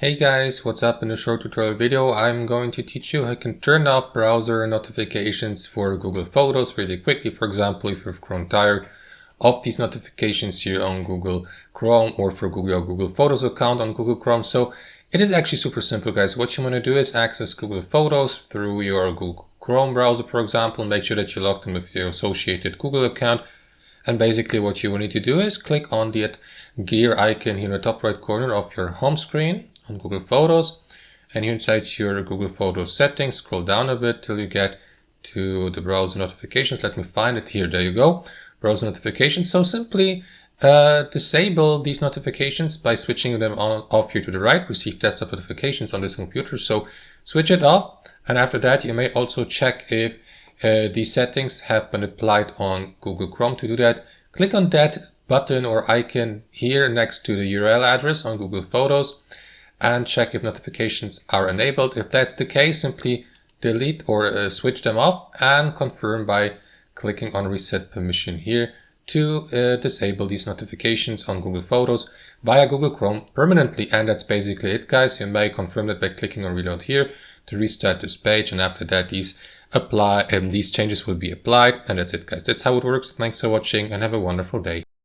Hey guys, what's up? In this short tutorial video, I'm going to teach you how you can turn off browser notifications for Google Photos really quickly. For example, if you've grown tired of these notifications here on Google Chrome or for your Google Photos account on Google Chrome. So it is actually super simple, guys. What you want to do is access Google Photos through your Google Chrome browser, for example. Make sure that you're logged in with your associated Google account. And basically what you will need to do is click on the gear icon here in the top right corner of your home screen on Google Photos. And here inside your Google Photos settings, scroll down a bit till you get to the browser notifications. Let me find it here. There you go. Browser notifications. So simply disable these notifications by switching them on off here to the right. Receive desktop notifications on this computer. So switch it off. And after that, you may also check if these settings have been applied on Google Chrome. To do that, click on that button or icon here next to the URL address on Google Photos and check if notifications are enabled. If that's the case, simply delete or switch them off and confirm by clicking on reset permission here to disable these notifications on Google Photos via Google Chrome permanently. And that's basically it, guys. You may confirm that by clicking on reload here to restart this page, and after that these changes will be applied, and that's it, guys. That's how it works. Thanks for watching and have a wonderful day.